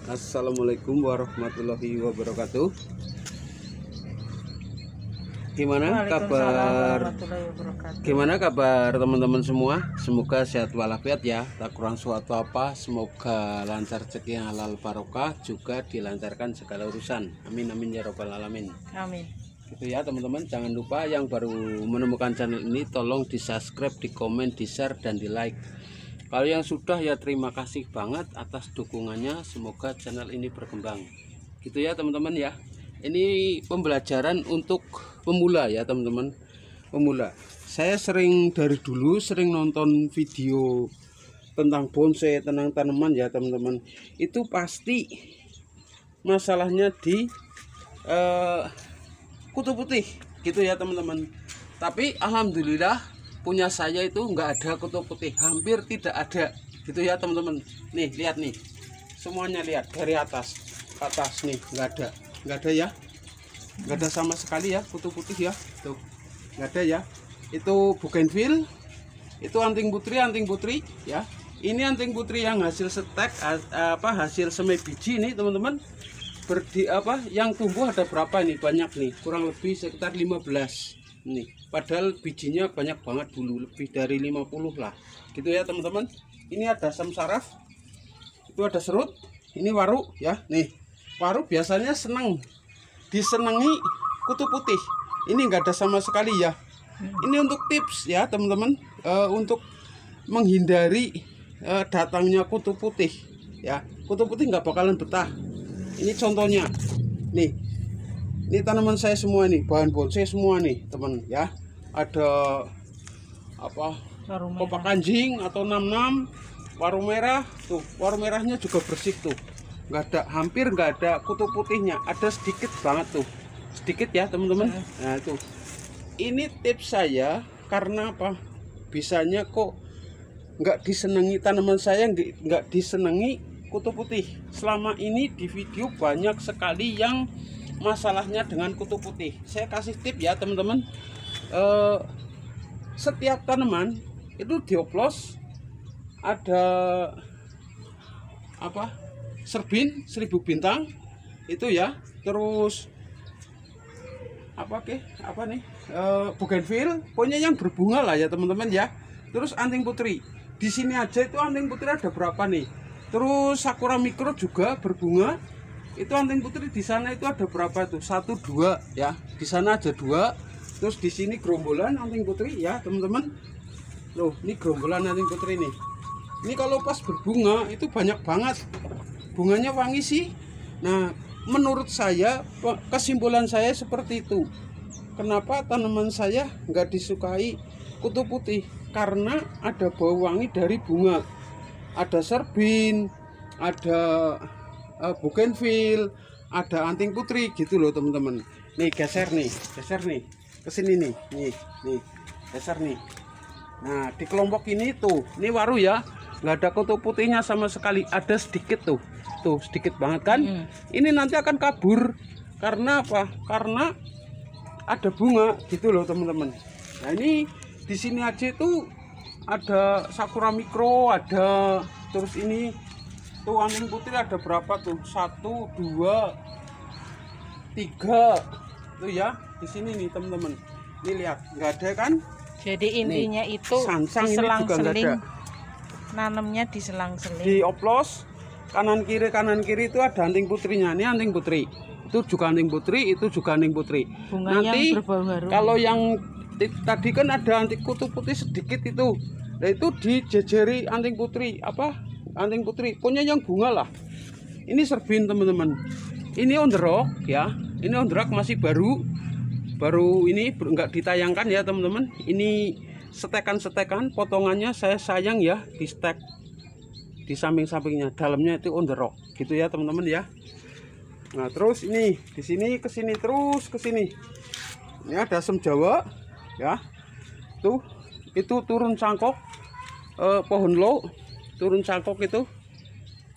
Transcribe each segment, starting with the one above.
Assalamualaikum warahmatullahi wabarakatuh. Gimana kabar? Gimana kabar teman-teman semua? Semoga sehat walafiat ya. Tak kurang suatu apa. Semoga lancar rezeki yang halal barokah, juga dilancarkan segala urusan. Amin amin ya robbal alamin. Amin. Gitu ya teman-teman. Jangan lupa yang baru menemukan channel ini tolong di subscribe, di komen, di share dan di like. Kalau yang sudah ya terima kasih banget atas dukungannya. Semoga channel ini berkembang. Gitu ya teman-teman ya. Ini pembelajaran untuk pemula ya teman-teman. Pemula. Saya dari dulu sering nonton video tentang bonsai, tentang tanaman ya teman-teman. Itu pasti masalahnya di kutu putih gitu ya teman-teman. Tapi alhamdulillah punya saya itu nggak ada kutu putih, hampir tidak ada gitu ya teman-teman. Nih lihat nih, semuanya lihat dari atas ke atas nih nggak ada ya, nggak ada sama sekali ya kutu putih ya, tuh nggak ada ya. Itu bougainville, itu anting putri ya. Ini anting putri yang hasil stek hasil semai biji nih teman-teman. Yang tumbuh ada berapa nih, banyak nih, kurang lebih sekitar 15 nih, padahal bijinya banyak banget dulu, lebih dari 50 lah gitu ya teman-teman. Ini ada samsaraf, itu ada serut, ini waru ya. Nih waru biasanya disenangi kutu putih, ini enggak ada sama sekali ya. Ini untuk tips ya teman-teman, untuk menghindari datangnya kutu putih ya. Kutu putih nggak bakalan betah. Ini contohnya nih, ini tanaman saya semua nih, bahan bonsai semua nih teman ya. Ada kopak anjing atau 66, waru merah tuh, waru merahnya juga bersih tuh, hampir nggak ada kutu putihnya, ada sedikit banget tuh, sedikit ya teman-teman. Nah tuh, ini tips saya karena apa, bisanya kok nggak disenangi tanaman saya, nggak disenangi kutu putih. Selama ini di video banyak sekali yang masalahnya dengan kutu putih. Saya kasih tip ya teman-teman, setiap tanaman itu dioplos ada serbin 1000 bintang itu ya. Terus bougainville, pokoknya yang berbunga lah ya teman-teman ya. Terus anting putri, di sini aja itu anting putri ada berapa nih. Terus sakura mikro juga berbunga. Itu anting putri di sana itu ada berapa tuh? 1, 2 ya. Di sana aja 2. Terus di sini gerombolan anting putri ya, teman-teman. Loh, ini gerombolan anting putri nih. Ini kalau pas berbunga itu banyak banget. Bunganya wangi sih. Nah, menurut saya, kesimpulan saya seperti itu. Kenapa tanaman saya nggak disukai kutu putih? Karena ada bau wangi dari bunga. Ada serbin, ada bougainville, ada anting putri gitu loh teman-teman. Nih geser nih ke sini nih, geser nih. Nah di kelompok ini tuh, ini waru ya, nggak ada kutu putihnya sama sekali, ada sedikit tuh sedikit banget kan. Ini nanti akan kabur karena apa? Karena ada bunga gitu loh teman-teman. Nah ini di sini aja itu ada sakura mikro, ada, terus ini tuh anting putih ada berapa tuh, 1, 2, 3 tuh ya. Di sini nih teman-teman, ini lihat nggak ada kan. Jadi intinya nih, itu diselang-seling, nanamnya diselang-seling, dioplos kanan kiri itu ada anting putrinya. Ini anting putri, itu juga anting putri, itu juga anting putri. Bunganya nanti kalau yang tadi kan ada anting kutu putih sedikit itu, nah itu dijejeri anting putri, anting putri punya yang bunga lah. Ini serbin teman-teman, ini on the rock ya, ini on the rock masih baru ini, nggak ditayangkan ya teman-teman. Ini setekan potongannya saya sayang ya, di stek di samping-sampingnya, dalamnya itu on the rock gitu ya teman-teman ya. Nah terus ini di sini ke sini terus ke sini, ini ada asam jawa ya, tuh itu turun cangkok, pohon low turun cangkok itu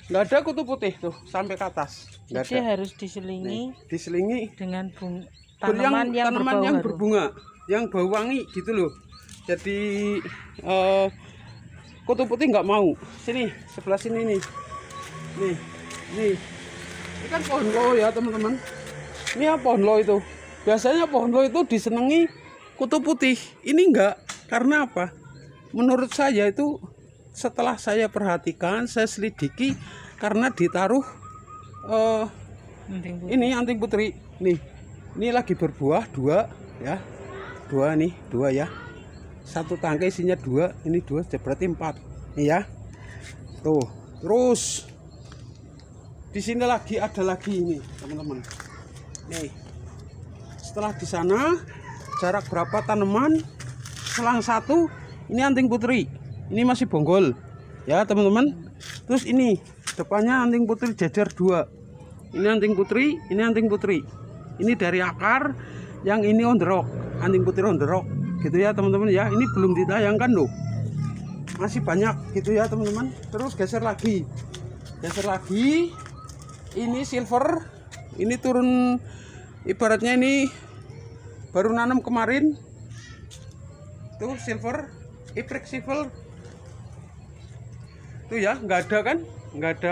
nggak ada kutu putih tuh sampai ke atas, nggak ada. Harus diselingi, diselingi dengan tanaman yang berbunga, yang bau wangi gitu loh. Jadi kutu putih nggak mau. Sini sebelah sini nih, nih Ini kan pohon lo ya teman-teman. Ini ya pohon lo itu. Biasanya pohon lo itu disenangi kutu putih. Ini enggak. Karena apa? Menurut saya itu setelah saya perhatikan, saya selidiki karena ditaruh ini anting putri. Nih. Ini lagi berbuah 2 ya. 2 nih, 2 ya. Satu tangkai isinya 2, ini 2 berarti 4. Nih ya. Tuh. Terus di sini lagi ada lagi ini, teman-teman. Nih. Setelah di sana jarak berapa tanaman? Selang 1, ini anting putri. Ini masih bonggol. Ya, teman-teman. Terus ini depannya anting putri jajar 2. Ini anting putri, ini anting putri. Ini dari akar, yang ini on the rock, anting putri on the rock, gitu ya teman-teman ya. Ini belum ditayangkan loh, masih banyak gitu ya teman-teman. Terus geser lagi, ini silver, ini turun, ibaratnya ini baru nanam kemarin, tuh silver, iprik silver, tuh ya, nggak ada kan, nggak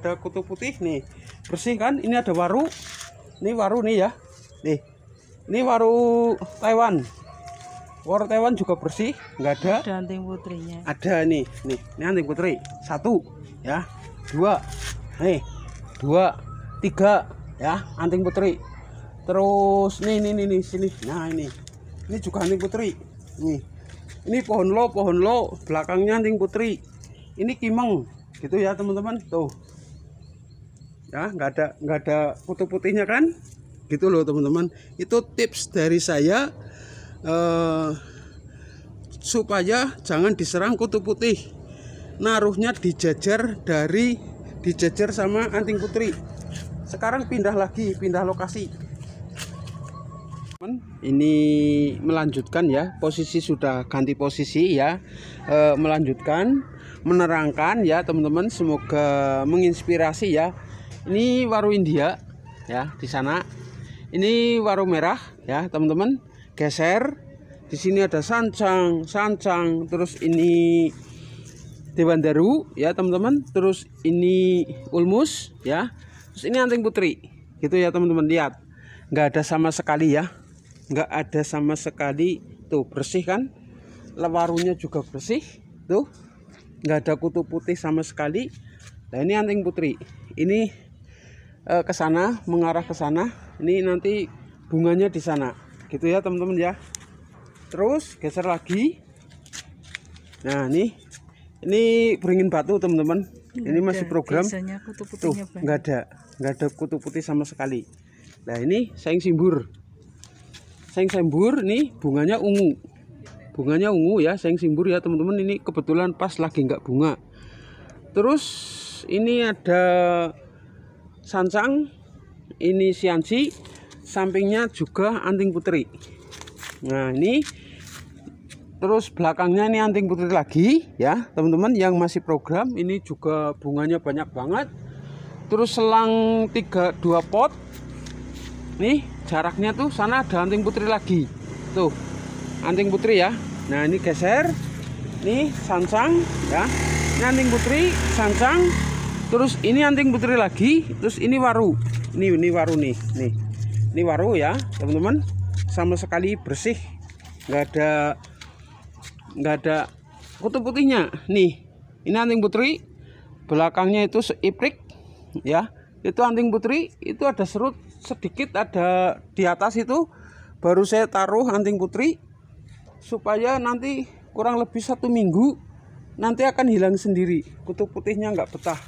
ada kutu putih nih, bersih kan. Ini ada waru. Ini waru nih ya. Nih. Ini waru Taiwan. Waru Taiwan juga bersih, nggak ada. Ada anting putrinya. Ada nih. Ini anting putri. 1 ya. 2. Nih. 2, 3 ya, anting putri. Terus nih sini. Nah, ini. Ini juga anting putri. Nih. Ini pohon lo, belakangnya anting putri. Ini kimeng. Gitu ya, teman-teman. Tuh. Ya, nggak ada kutu putihnya kan, gitu loh teman-teman. Itu tips dari saya supaya jangan diserang kutu putih. Naruhnya dijajar sama anting putri. Sekarang pindah lokasi. Ini melanjutkan ya, posisi sudah ganti posisi ya, melanjutkan menerangkan ya teman-teman, semoga menginspirasi ya. Ini waru India ya di sana. Ini waru merah ya teman-teman. Geser. Di sini ada sancang. Terus ini dewandaru ya teman-teman. Terus ini ulmus ya. Terus ini anting putri. Gitu ya teman-teman, lihat. Nggak ada sama sekali ya. Nggak ada sama sekali. Tuh bersih kan. Warunya juga bersih. Tuh. Nggak ada kutu putih sama sekali. Nah, ini anting putri. Ini ke sana, mengarah ke sana. Ini nanti bunganya di sana. Gitu ya teman-teman ya. Terus geser lagi. Nah, ini beringin batu teman-teman. Ini masih program. Tuh, nggak ada kutu putih sama sekali. Nah, ini saing simbur. Nih bunganya ungu. Ya, saing simbur ya teman-teman. Ini kebetulan pas lagi nggak bunga. Terus ini ada sancang, ini siansi, sampingnya juga anting putri. Nah, ini terus belakangnya ini anting putri lagi ya teman-teman, yang masih program. Ini juga bunganya banyak banget. Terus selang 2 pot. Nih jaraknya tuh sana ada anting putri lagi. Tuh anting putri ya. Nah, ini geser. Nih sancang ya. Ini anting putri, sancang. Terus ini anting putri lagi. Terus ini waru. Ini waru nih. Ini waru ya teman-teman. Sama sekali bersih. Nggak ada kutu putihnya. Nih. Ini anting putri. Belakangnya itu iprik ya. Itu anting putri. Itu ada serut sedikit ada di atas itu. Baru saya taruh anting putri supaya nanti kurang lebih 1 minggu nanti akan hilang sendiri. Kutu putihnya nggak betah.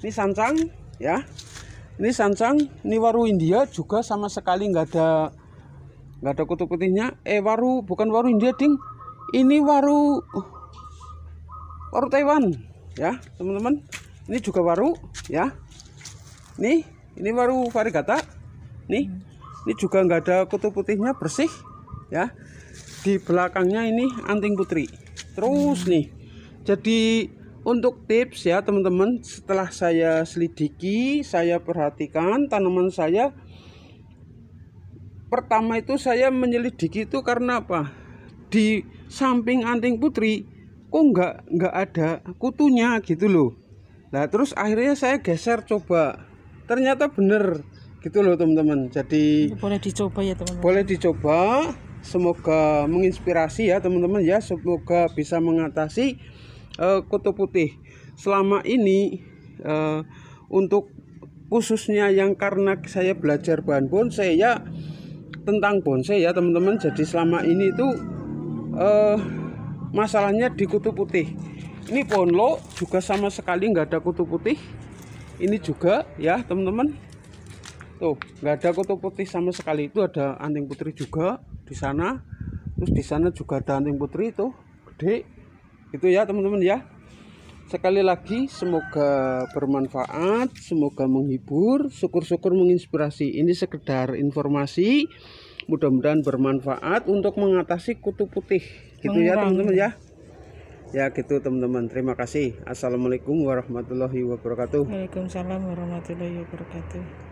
Ini sancang ya. Ini sancang, ini waru India juga sama sekali nggak ada kutu putihnya. Bukan waru India, ding. Ini waru Taiwan ya, teman-teman. Ini juga waru ya. Ini waru variegata. Ini juga nggak ada kutu putihnya, bersih ya. Di belakangnya ini anting putri. Terus nih. Jadi untuk tips ya teman-teman, setelah saya selidiki, saya perhatikan tanaman saya. Pertama itu saya menyelidiki itu karena apa? Di samping anting putri kok nggak ada kutunya gitu loh. Nah, terus akhirnya saya geser coba. ternyata bener gitu loh teman-teman. Jadi boleh dicoba ya teman-teman. Boleh dicoba. Semoga menginspirasi ya teman-teman ya. Semoga bisa mengatasi kutu putih. Selama ini untuk khususnya yang karena saya belajar bahan bonsai ya, tentang bonsai ya teman-teman. Jadi selama ini itu masalahnya di kutu putih. Ini pohon lo juga sama sekali nggak ada kutu putih. Ini juga ya teman-teman, tuh nggak ada kutu putih sama sekali. Itu ada anting putri juga di sana, terus di sana juga ada anting putri itu gede itu ya teman-teman ya. Sekali lagi semoga bermanfaat, semoga menghibur, syukur-syukur menginspirasi. Ini sekedar informasi, mudah-mudahan bermanfaat untuk mengatasi kutu putih gitu ya teman-teman ya. Ya gitu teman-teman, terima kasih. Assalamualaikum warahmatullahi wabarakatuh. Waalaikumsalam warahmatullahi wabarakatuh.